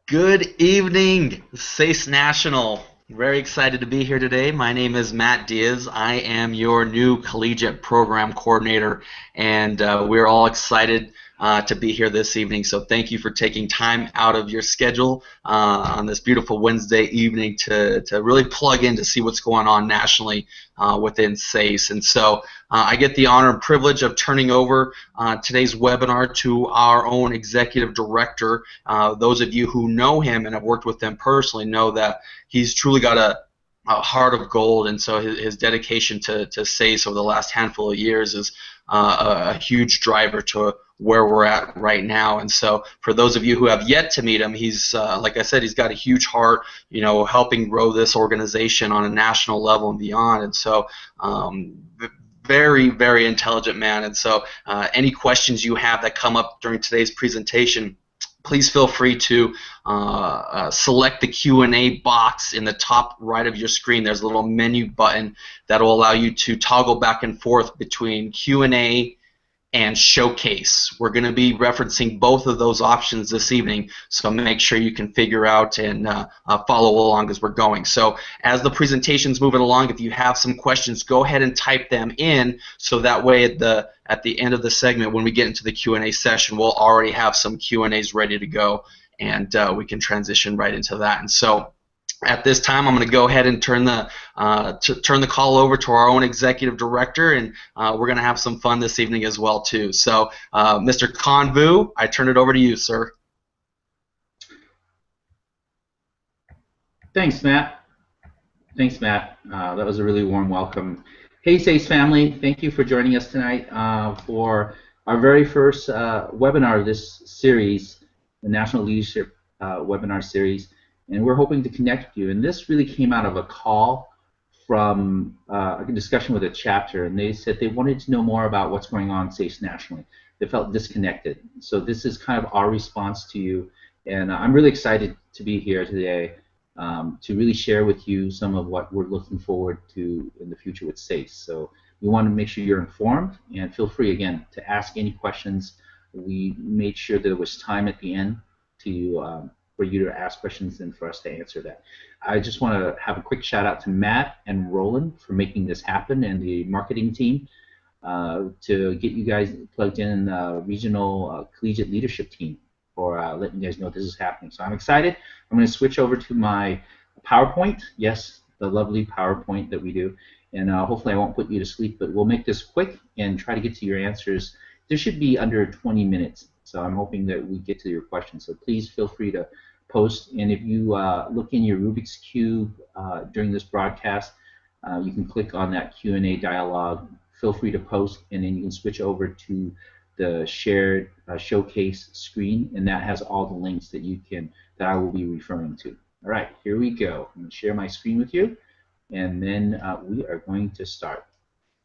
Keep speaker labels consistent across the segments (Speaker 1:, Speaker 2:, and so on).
Speaker 1: Good evening, SASE National. Very excited to be here today. My name is Matt Diaz. I am your new collegiate program coordinator, and we're all excited to be here this evening. So thank you for taking time out of your schedule on this beautiful Wednesday evening to really plug in to see what's going on nationally within SASE. And so I get the honor and privilege of turning over today's webinar to our own executive director. Those of you who know him and have worked with him personally know that he's truly got a heart of gold, and so his dedication to SASE over the last handful of years is a huge driver to where we're at right now. And so for those of you who have yet to meet him, he's like I said, he's got a huge heart, helping grow this organization on a national level and beyond. And so very, very intelligent man. And so any questions you have that come up during today's presentation, please feel free to select the Q&A box in the top right of your screen. There's a little menu button that will allow you to toggle back and forth between Q&A and showcase. We're going to be referencing both of those options this evening, so make sure you can figure out and follow along as we're going. So as the presentation's moving along, if you have some questions, go ahead and type them in, so that way at the end of the segment, when we get into the Q&A session, we'll already have some Q&As ready to go, and we can transition right into that. And so at this time, I'm going to go ahead and turn the call over to our own executive director, and we're going to have some fun this evening as well too. So, Mr. Khanh Vu, I turn it over to you, sir.
Speaker 2: Thanks, Matt. Thanks, Matt. That was a really warm welcome. Hey, SASE family, thank you for joining us tonight for our very first webinar of this series, the National Leadership Webinar Series. And we're hoping to connect with you. And this really came out of a call from a discussion with a chapter, and they said they wanted to know more about what's going on SASE nationally. They felt disconnected. So this is kind of our response to you. And I'm really excited to be here today to really share with you some of what we're looking forward to in the future with SASE. So we want to make sure you're informed, and feel free, again, to ask any questions. We made sure that there was time at the end to for you to ask questions and for us to answer that. I just want to have a quick shout out to Matt and Roland for making this happen, and the marketing team to get you guys plugged in the regional collegiate leadership team for letting you guys know this is happening. So I'm excited. I'm going to switch over to my PowerPoint. Yes, the lovely PowerPoint that we do. And hopefully I won't put you to sleep, but we'll make this quick and try to get to your answers. This should be under 20 minutes. So I'm hoping that we get to your questions. So please feel free to post. And if you look in your Rubik's Cube during this broadcast, you can click on that Q&A dialog. Feel free to post, and then you can switch over to the shared showcase screen, and that has all the links that I will be referring to. All right, here we go. I'm going to share my screen with you, and then we are going to start.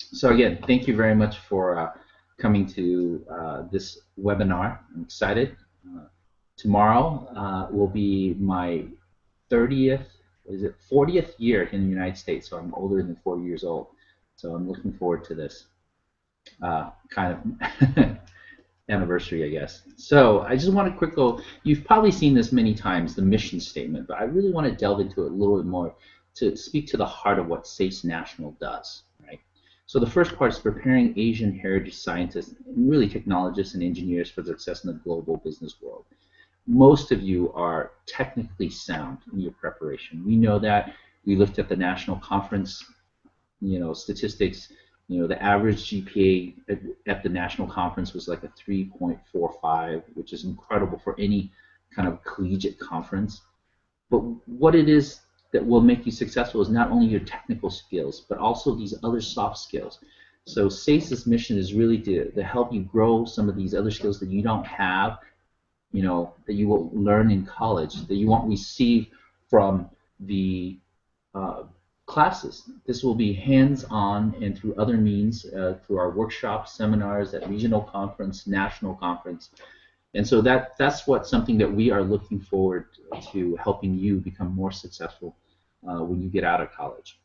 Speaker 2: So again, thank you very much for coming to this webinar. I'm excited. Tomorrow will be my 40th year in the United States, so I'm older than 40 years old. So I'm looking forward to this kind of anniversary, I guess. So I just want to quick go. You've probably seen this many times, the mission statement, but I really want to delve into it a little bit more to speak to the heart of what SASE National does. Right? So the first part is preparing Asian heritage scientists, and really technologists and engineers for success in the global business world. Most of you are technically sound in your preparation. We know that. We looked at the national conference, statistics. The average GPA at the national conference was like a 3.45, which is incredible for any kind of collegiate conference. But what it is that will make you successful is not only your technical skills, but also these other soft skills. So SASE's mission is really to help you grow some of these other skills that you don't have, that you will learn in college, that you won't receive from the classes. This will be hands-on and through other means, through our workshops, seminars at regional conference, national conference. And so that's something that we are looking forward to helping you become more successful when you get out of college.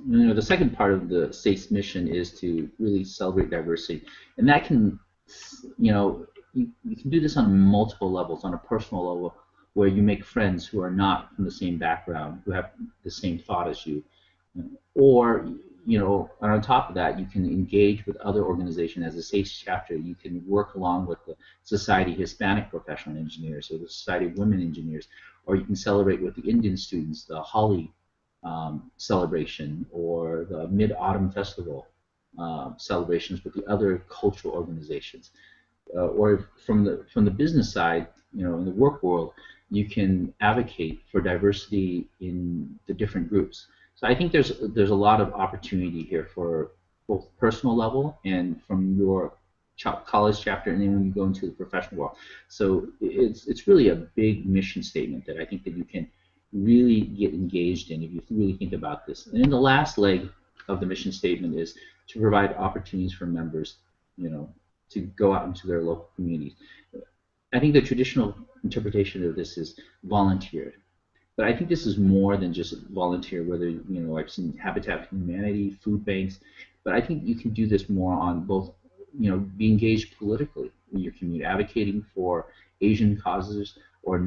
Speaker 2: The second part of the SASE mission is to really celebrate diversity. And that can, you can do this on multiple levels, on a personal where you make friends who are not from the same background, who have the same thought as you. Or, and on top of that, you can engage with other organizations as a SACE chapter. You can work along with the Society of Hispanic Professional Engineers or the Society of Women Engineers, or you can celebrate with the Indian students, the Holi celebration, or the Mid-Autumn Festival celebrations with the other cultural organizations. Or from the business side, in the work world, you can advocate for diversity in the different groups. So I think there's a lot of opportunity here for both personal level and from your college chapter, and then when you go into the professional world. So it's really a big mission statement that I think that you can really get engaged in if you really think about this. And then the last leg of the mission statement is to provide opportunities for members, to go out into their local communities. I think the traditional interpretation of this is volunteer. But I think this is more than just volunteer, whether, I've seen Habitat for Humanity, food banks, but I think you can do this more on both, be engaged politically in your community, advocating for Asian causes or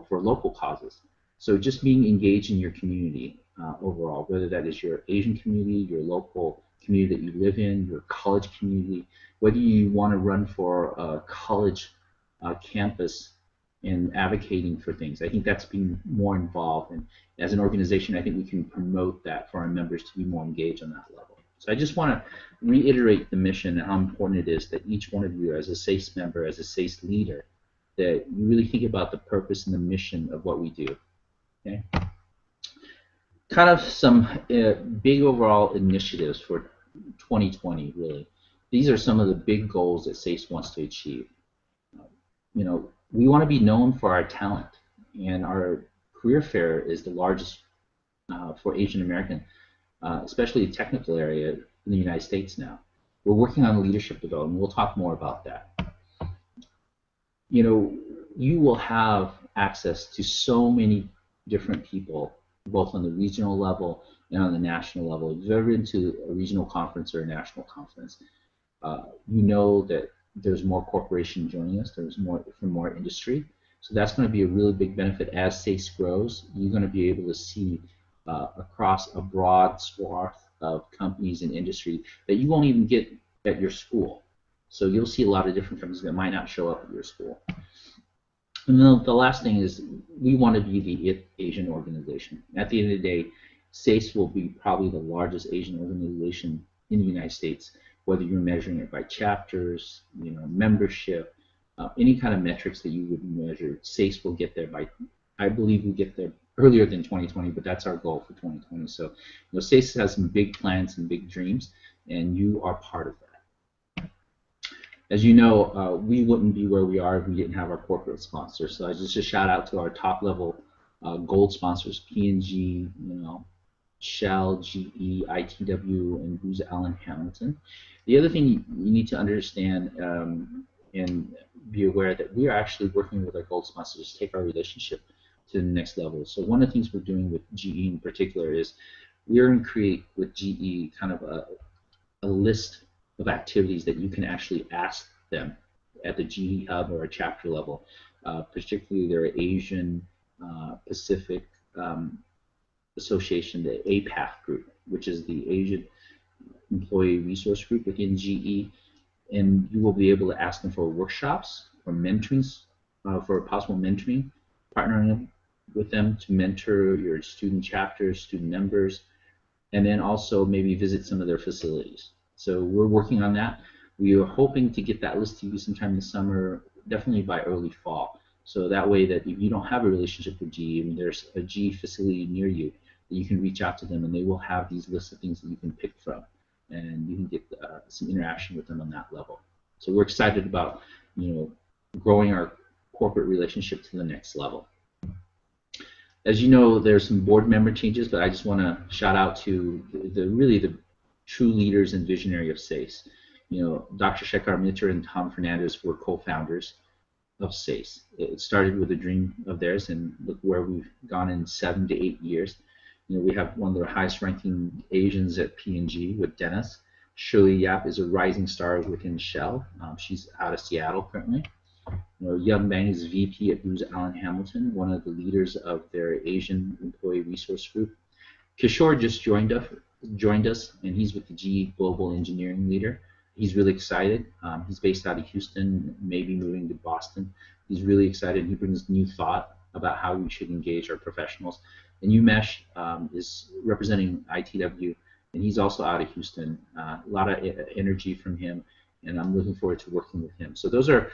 Speaker 2: for local causes. So just being engaged in your community overall, whether that is your Asian community, your local community that you live in, your college community, whether you want to run for a college campus in advocating for things. I think that's being more involved, and as an organization, I think we can promote that for our members to be more engaged on that level. So I just want to reiterate the mission and how important it is that each one of you, as a SACE member, as a SACE leader, that you really think about the purpose and the mission of what we do. Okay? Kind of some big overall initiatives for 2020, really. These are some of the big goals that SACE wants to achieve. We want to be known for our talent, and our career fair is the largest for Asian American, especially the technical area in the United States now. We're working on leadership development. We'll talk more about that. You will have access to so many different people, both on the regional level and on the national level. If you've ever been to a regional conference or a national conference, you know that there's more corporation joining us. There's more from more industry. So that's going to be a really big benefit as SACE grows. You're going to be able to see across a broad swath of companies and industry that you won't even get at your school. So you'll see a lot of different companies that might not show up at your school. And then the last thing is we want to be the Asian organization. At the end of the day, SACE will be probably the largest Asian organization in the United States, whether you're measuring it by chapters, membership, any kind of metrics that you would measure. SACE will get there by, I believe we get there earlier than 2020, but that's our goal for 2020. So SACE has some big plans and big dreams, and you are part of that. As you know, we wouldn't be where we are if we didn't have our corporate sponsors. So I just a shout out to our top level gold sponsors, P&G, Shell, GE, ITW, and Booz Allen Hamilton. The other thing you need to understand and be aware that we are actually working with our gold sponsors to take our relationship to the next level. So one of the things we're doing with GE in particular is we're going to create with GE kind of a list of activities that you can actually ask them at the GE hub or a chapter level, particularly their Asian Pacific Association, the APAC group, which is the Asian Employee Resource Group within GE, and you will be able to ask them for workshops or mentorings, for possible mentoring, partnering with them to mentor your student chapters, student members, and then also maybe visit some of their facilities. So we're working on that. We are hoping to get that list to you sometime this summer, definitely by early fall. So that way that if you don't have a relationship with GE, and there's a GE facility near you, that you can reach out to them and they will have these lists of things that you can pick from, and you can get some interaction with them on that level. So we're excited about growing our corporate relationship to the next level. As you know, there's some board member changes, but I just want to shout out to the true leaders and visionary of SACE. Dr. Shekhar Mitra and Tom Fernandez were co-founders of SACE. It started with a dream of theirs, and look where we've gone in 7 to 8 years. We have one of the highest ranking Asians at P&G with Dennis. Shirley Yap is a rising star within Shell. She's out of Seattle currently. Young Bang is VP at Booz Allen Hamilton, one of the leaders of their Asian Employee Resource Group. Kishore just joined us, and he's with the GE Global Engineering Leader. He's really excited. He's based out of Houston, maybe moving to Boston. He's really excited. He brings new thought about how we should engage our professionals. And Umesh is representing ITW, and he's also out of Houston. A lot of energy from him, and I'm looking forward to working with him. So those are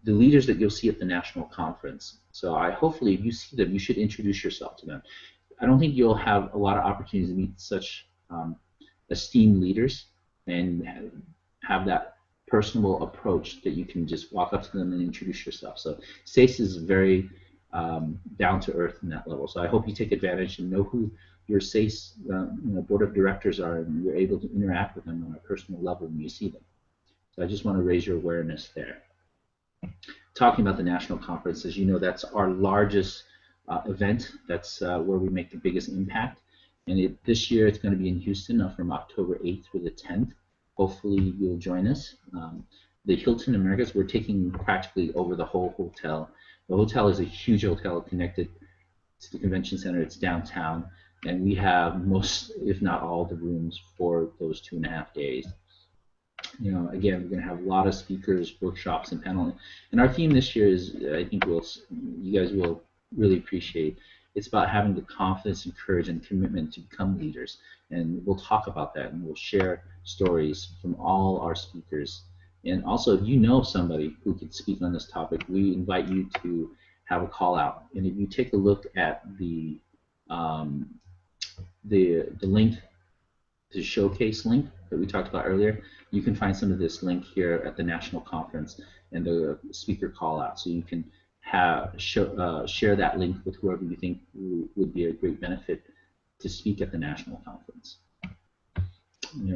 Speaker 2: the leaders that you'll see at the national conference. So hopefully, if you see them, you should introduce yourself to them. I don't think you'll have a lot of opportunities to meet such esteemed leaders and have that personable approach that you can just walk up to them and introduce yourself. So SASE is very down to earth in that level. So I hope you take advantage and know who your SASE board of directors are, and you're able to interact with them on a personal level when you see them. So I just want to raise your awareness there. Talking about the national conference, as you know, that's our largest event. That's where we make the biggest impact. And this year it's going to be in Houston from October 8th through the 10th. Hopefully you'll join us. The Hilton Americas, we're taking practically over the whole hotel. The hotel is a huge hotel connected to the convention center. It's downtown, and we have most, if not all, the rooms for those 2.5 days. Again, we're going to have a lot of speakers, workshops, and paneling. And our theme this year is, I think you guys will really appreciate. It's about having the confidence and courage and commitment to become leaders. And we'll talk about that, and we'll share stories from all our speakers. And also, if you know somebody who could speak on this topic, we invite you to have a call out. And if you take a look at the link, the showcase link that we talked about earlier, you can find some of this link here at the national conference and the speaker call out. So you can share that link with whoever you think would be a great benefit to speak at the national conference.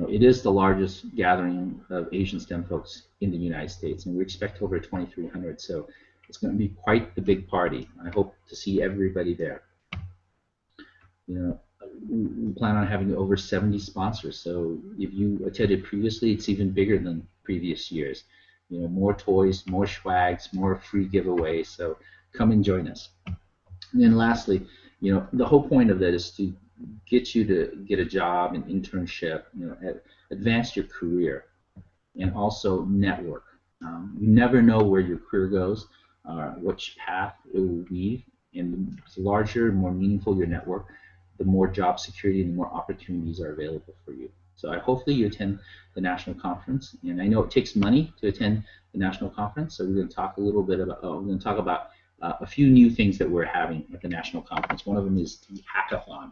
Speaker 2: It is the largest gathering of Asian STEM folks in the United States, and we expect over 2,300. So it's going to be quite the big party. I hope to see everybody there. We plan on having over 70 sponsors. So if you attended previously, it's even bigger than previous years. More toys, more swags, more free giveaways. So come and join us. And then lastly, the whole point of that is to get you to get a job, an internship, advance your career, and also network. You never know where your career goes, which path it will lead, and the larger and more meaningful your network, the more job security and the more opportunities are available for you. So hopefully you attend the national conference, and I know it takes money to attend the national conference. So we're going to talk a little bit about a few new things that we're having at the national conference. One of them is the hackathon.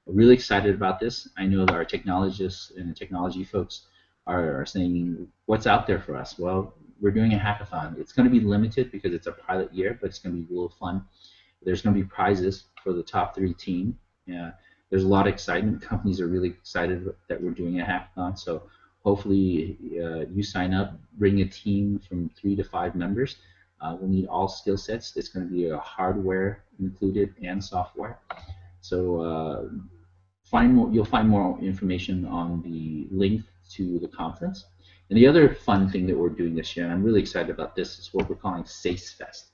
Speaker 2: We're really excited about this. I know that our technologists and the technology folks are saying, what's out there for us? Well, we're doing a hackathon. It's going to be limited because it's a pilot year, but it's going to be a little fun. There's going to be prizes for the top 3 team. There's a lot of excitement. Companies are really excited that we're doing a hackathon. So hopefully you sign up, bring a team from 3 to 5 members. We'll need all skill sets. It's going to be a hardware included and software. So you'll find more information on the link to the conference. And the other fun thing that we're doing this year, and I'm really excited about this, is what we're calling SASE Fest.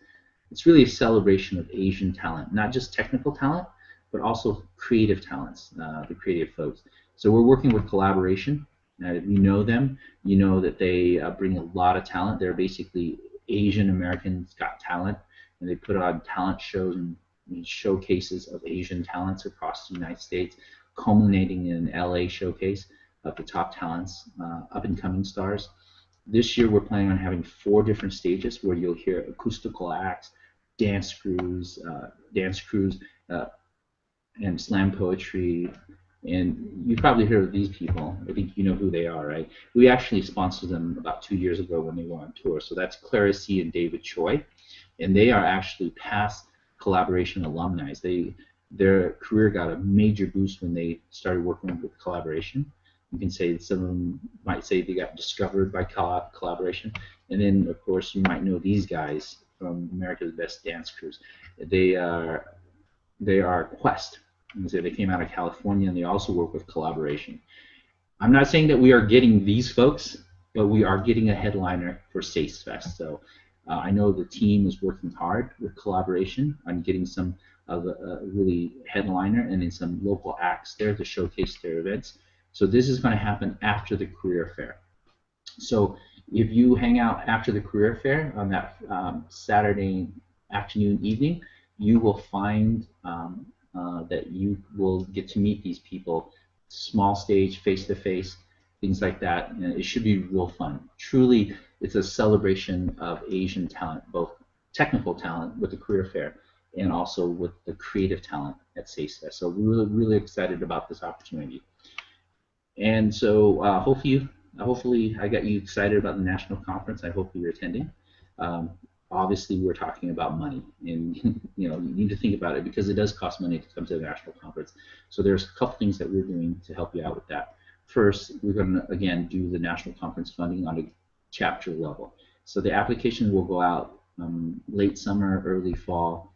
Speaker 2: It's really a celebration of Asian talent, not just technical talent, but also creative talents, the creative folks. So we're working with Collaboration. If you know them, you know that they bring a lot of talent. They're basically Asian Americans Got Talent, and they put on talent shows and showcases of Asian talents across the United States, culminating in an LA showcase of the top talents, up-and-coming stars. This year we're planning on having 4 different stages where you'll hear acoustical acts, dance crews, and slam poetry. And you've probably heard of these people. I think you know who they are, right? We actually sponsored them about 2 years ago when they were on tour. So that's Clara C. and David Choi. And they are actually past Collaboration alumni. Their career got a major boost when they started working with Collaboration. You can say that some of them might say they got discovered by Collaboration. And then, of course, you might know these guys from America's Best Dance Crews. They are Quest. And so they came out of California, and they also work with Collaboration. I'm not saying that we are getting these folks, but we are getting a headliner for SASE Fest. So I know the team is working hard with collaboration on getting some of a really headliner and then some local acts there to showcase their events. So this is going to happen after the career fair. So if you hang out after the career fair on that Saturday afternoon, evening, you will find that you will get to meet these people, small stage, face to face, things like that. And it should be real fun. Truly, it's a celebration of Asian talent, both technical talent with the career fair and also with the creative talent at SASE. So we're really, really excited about this opportunity. And so hopefully I got you excited about the national conference. I hope you're attending. Obviously, we're talking about money, and you need to think about it because it does cost money to come to the national conference. So there's a couple things that we're doing to help you out with that. First, we're going to again do the national conference funding on a chapter level. So the application will go out late summer, early fall.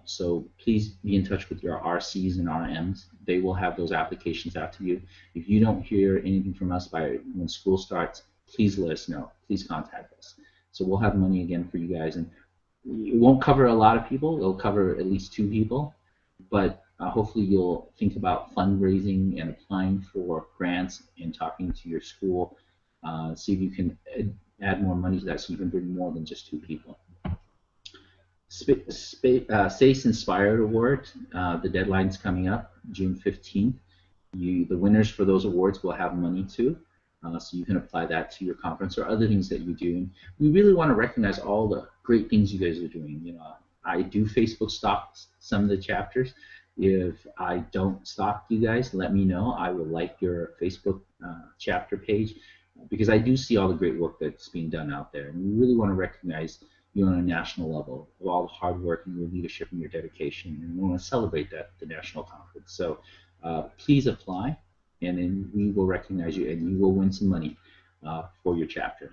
Speaker 2: So please be in touch with your RCs and RMs. They will have those applications out to you. If you don't hear anything from us by when school starts, please let us know. Please contact us. So we'll have money again for you guys. And it won't cover a lot of people. It'll cover at least 2 people. But hopefully you'll think about fundraising and applying for grants and talking to your school. See if you can add more money to that so you can bring more than just 2 people. SASE Inspired Award, the deadline's coming up, June 15th. The winners for those awards will have money too, so you can apply that to your conference or other things that you do. And we really want to recognize all the great things you guys are doing. I do Facebook stalk some of the chapters. If I don't stalk you guys, let me know. I will like your Facebook chapter page because I do see all the great work that's being done out there. And we really want to recognize you on a national level of all the hard work and your leadership and your dedication, and we want to celebrate that at the national conference. So please apply, and then we will recognize you, and you will win some money for your chapter.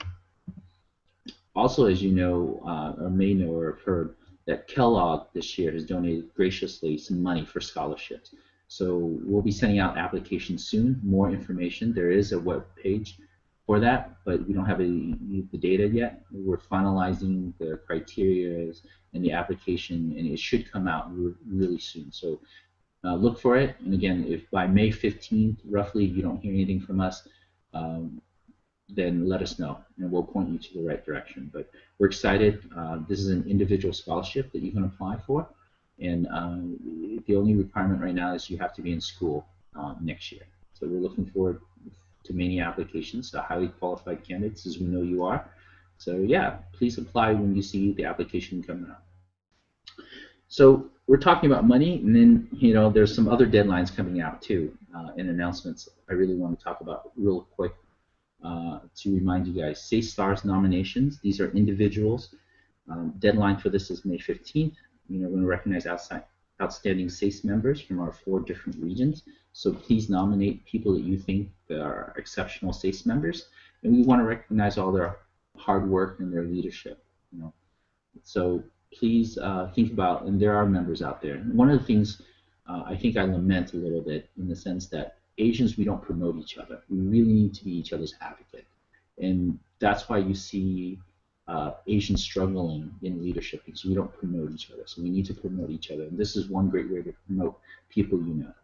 Speaker 2: Also, as you know, or may know or have heard, that Kellogg this year has donated graciously some money for scholarships. So we'll be sending out applications soon, more information. There is a web page for that, but we don't have the data yet. We're finalizing the criteria and the application, and it should come out really soon. So look for it. And again, if by May 15th, roughly, you don't hear anything from us, then let us know, and we'll point you to the right direction. But we're excited. This is an individual scholarship that you can apply for, and the only requirement right now is you have to be in school next year. So we're looking forward to many applications, highly qualified candidates, as we know you are. So yeah, please apply when you see the application coming out. So we're talking about money, and then there's some other deadlines coming out too, and announcements I really want to talk about real quick to remind you guys. SASE Stars nominations, these are individuals. Deadline for this is May 15th. We're going to recognize outstanding SASE members from our 4 different regions. So please nominate people that you think are exceptional SASE members, and we want to recognize all their hard work and their leadership. So please think about, and there are members out there. And one of the things I think I lament a little bit in the sense that Asians, we don't promote each other. We really need to be each other's advocate, and that's why you see Asians struggling in leadership, because we don't promote each other. So we need to promote each other, and this is one great way to promote people you know.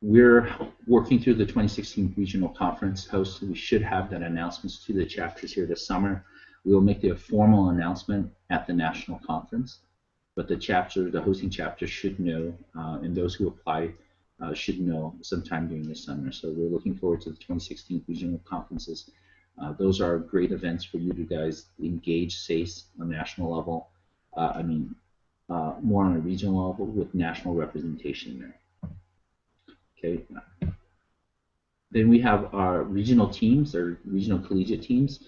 Speaker 2: We're working through the 2016 regional conference host. We should have that announcements to the chapters here this summer. We will make the formal announcement at the national conference, but the hosting chapter should know, and those who apply should know sometime during the summer. So we're looking forward to the 2016 regional conferences. Those are great events for you to guys engage SASE on a national level. More on a regional level with national representation there. Okay. Then we have our regional teams, or regional collegiate teams.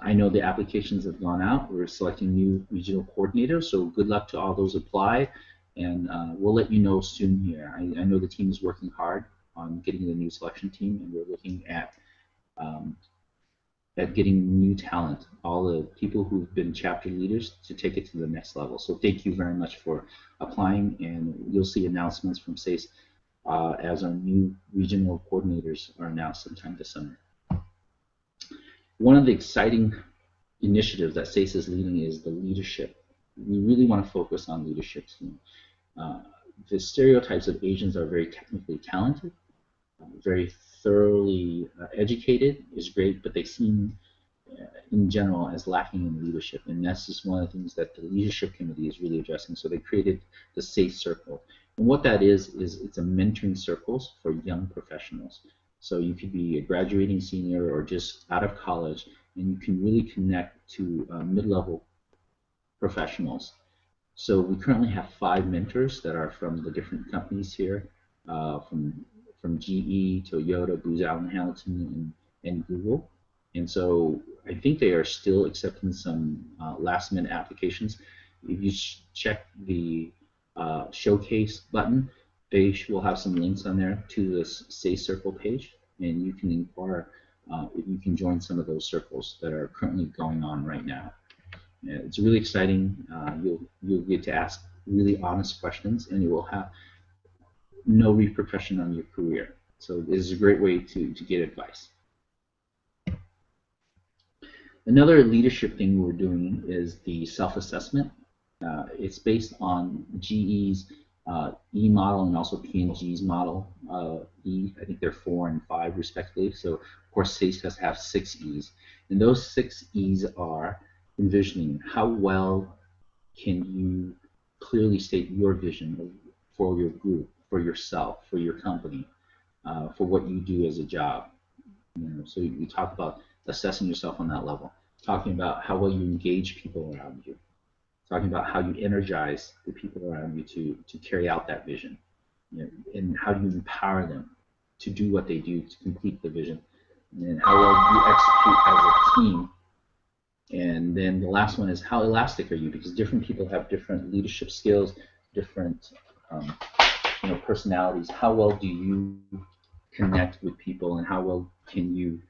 Speaker 2: I know the applications have gone out. We're selecting new regional coordinators, so good luck to all those apply, and we'll let you know soon here. I know the team is working hard on getting the new selection team, and we're looking at getting new talent, all the people who've been chapter leaders, to take it to the next level. So thank you very much for applying, and you'll see announcements from SASE as our new regional coordinators are announced sometime this summer. One of the exciting initiative that SASE is leading is the leadership. We really want to focus on leadership. The stereotypes of Asians are very technically talented, very thoroughly educated is great, but they seem in general as lacking in leadership, and that's just one of the things that the leadership committee is really addressing. So they created the SAFE Circle, and what that is it's a mentoring circles for young professionals. So you could be a graduating senior or just out of college, and you can really connect to mid-level professionals. So we currently have 5 mentors that are from the different companies here, from GE, Toyota, Booz Allen Hamilton, and Google. And so I think they are still accepting some last-minute applications. If you check the showcase button, they will have some links on there to this SACE Circle page, and you can inquire if you can join some of those circles that are currently going on right now. It's really exciting. You'll get to ask really honest questions, and you will have no repercussion on your career. So this is a great way to get advice. Another leadership thing we're doing is the self-assessment. It's based on GE's E model and also P&G's model. E, I think they're 4 and 5 respectively. So of course SACE has to have 6 E's, and those 6 E's are envisioning how well can you clearly state your vision for your group, for yourself, for your company, for what you do as a job. So you talk about assessing yourself on that level, talking about how well you engage people around you, talking about how you energize the people around you to carry out that vision, and how do you empower them to do what they do to complete the vision, and how well you execute as a team. And then the last one is how elastic are you, because different people have different leadership skills, different personalities. How well do you connect with people, and how well can you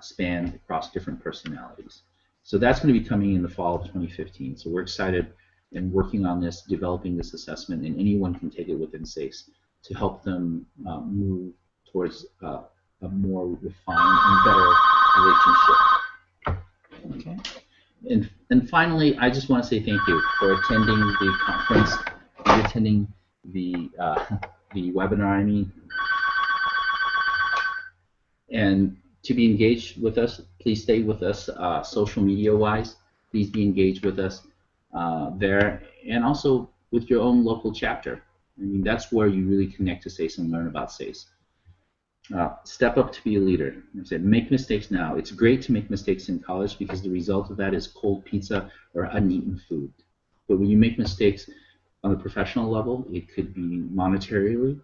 Speaker 2: span across different personalities? So that's going to be coming in the fall of 2015. So we're excited and working on this, developing this assessment, and anyone can take it within SACE to help them move towards a more refined and better relationship. Okay. And finally, I just want to say thank you for attending the conference, for attending the webinar, and to be engaged with us. Please stay with us social media-wise. Please be engaged with us there, and also with your own local chapter. That's where you really connect to SACE and learn about SACE. Step up to be a leader. I said, make mistakes now. It's great to make mistakes in college because the result of that is cold pizza or uneaten food. But when you make mistakes on a professional level, it could be monetarily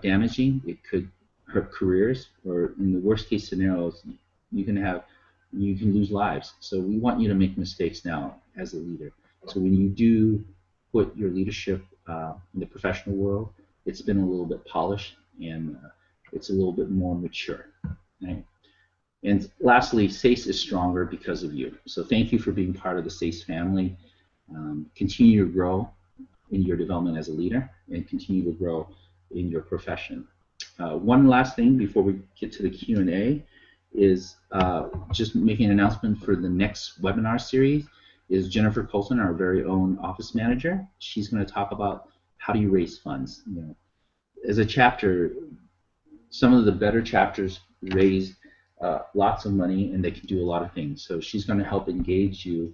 Speaker 2: damaging. It could hurt careers, or in the worst case scenarios, you can lose lives. So we want you to make mistakes now as a leader. So when you do put your leadership in the professional world, it's been a little bit polished, and it's a little bit more mature. Right? And lastly, SACE is stronger because of you. So thank you for being part of the SACE family. Continue to grow in your development as a leader, and continue to grow in your profession. One last thing before we get to the Q&A is just making an announcement for the next webinar series. Is Jennifer Colton, our very own office manager. She's going to talk about how do you raise funds. As a chapter, some of the better chapters raise lots of money, and they can do a lot of things. So she's going to help engage you,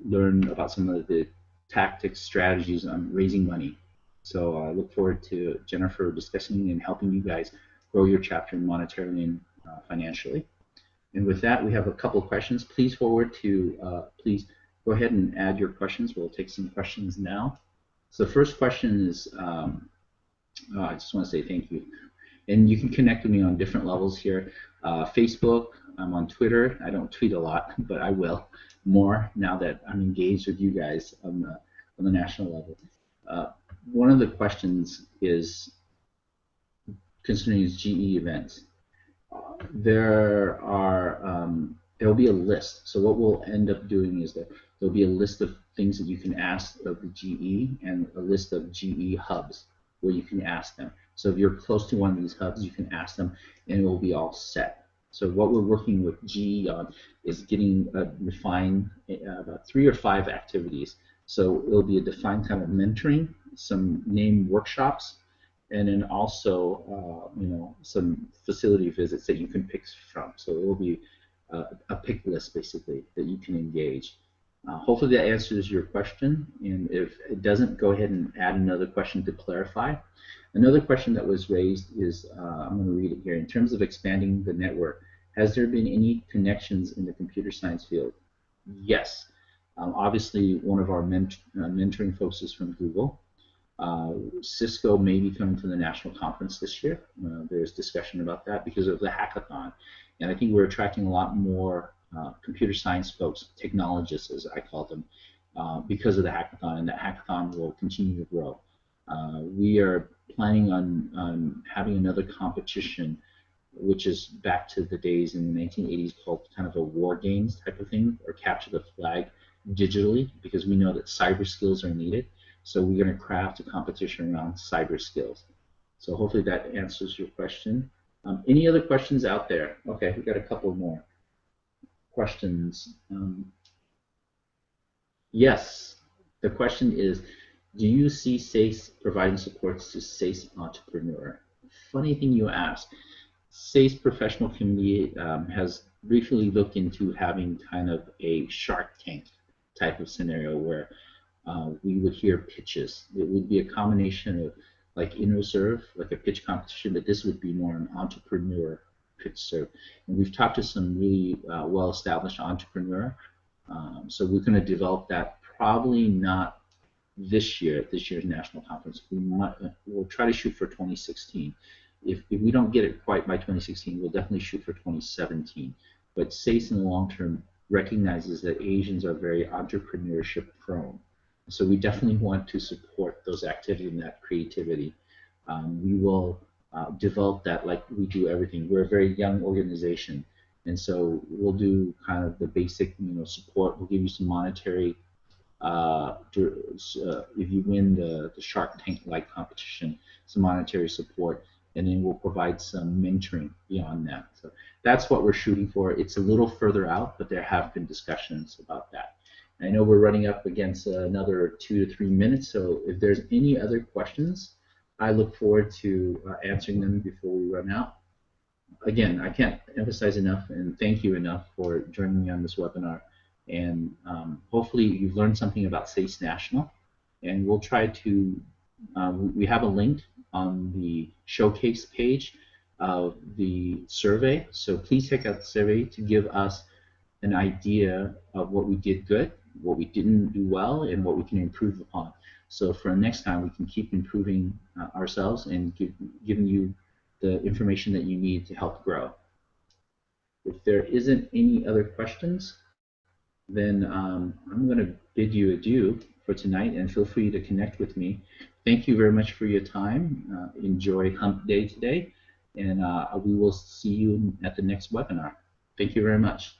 Speaker 2: learn about some of the tactics, strategies on raising money. So I look forward to Jennifer discussing and helping you guys grow your chapter monetarily and financially. And with that, we have a couple of questions. Please please go ahead and add your questions. We'll take some questions now. So the first question is, I just want to say thank you. And you can connect with me on different levels here. Facebook, I'm on Twitter. I don't tweet a lot, but I will more now that I'm engaged with you guys on the national level. One of the questions is concerning GE events. There will be a list. So what we'll end up doing is that there'll be a list of things that you can ask of the GE, and a list of GE hubs where you can ask them. So if you're close to one of these hubs, you can ask them, and it will be all set. So what we're working with GE on is getting refined about 3 or 5 activities. So it'll be a defined kind of mentoring, some named workshops, and then also some facility visits that you can pick from. So it will be a pick list basically that you can engage. Hopefully that answers your question, and if it doesn't, go ahead and add another question to clarify. Another question that was raised is, I'm going to read it here. In terms of expanding the network, has there been any connections in the computer science field? Yes. Obviously, one of our mentoring folks is from Google. Cisco may be coming to the national conference this year. There's discussion about that because of the hackathon. And I think we're attracting a lot more computer science folks, technologists as I call them, because of the hackathon, and that hackathon will continue to grow. We are planning on having another competition, which is back to the days in the 1980s called kind of a war games type of thing, or capture the flag digitally, because we know that cyber skills are needed. So we're going to craft a competition around cyber skills. So hopefully that answers your question. Any other questions out there? Okay, we've got a couple more questions. Yes, the question is, do you see SASE providing supports to SASE entrepreneur? Funny thing you ask. SASE professional community has briefly looked into having kind of a Shark Tank type of scenario where we would hear pitches. It would be a combination of like InnoServe, like a pitch competition, but this would be more an entrepreneur pitch serve. And we've talked to some really well-established entrepreneur. So we're going to develop that probably not this year, at this year's national conference. We'll try to shoot for 2016. If we don't get it quite by 2016, we'll definitely shoot for 2017. But SACE in the long term recognizes that Asians are very entrepreneurship prone. So we definitely want to support those activities and that creativity. We will develop that like we do everything. We're a very young organization, and so we'll do kind of the basic, support. We'll give you some monetary. If you win the Shark Tank-like competition, some monetary support, and then we'll provide some mentoring beyond that. So that's what we're shooting for. It's a little further out, but there have been discussions about that. I know we're running up against another 2 to 3 minutes, so if there's any other questions, I look forward to answering them before we run out. Again, I can't emphasize enough and thank you enough for joining me on this webinar. And hopefully you've learned something about SACE National. And we'll try to, we have a link on the showcase page of the survey. So please check out the survey to give us an idea of what we did good, what we didn't do well, and what we can improve upon. So for next time, we can keep improving ourselves and giving you the information that you need to help grow. If there isn't any other questions, then I'm going to bid you adieu for tonight, and feel free to connect with me. Thank you very much for your time. Enjoy Hump Day today, and we will see you at the next webinar. Thank you very much.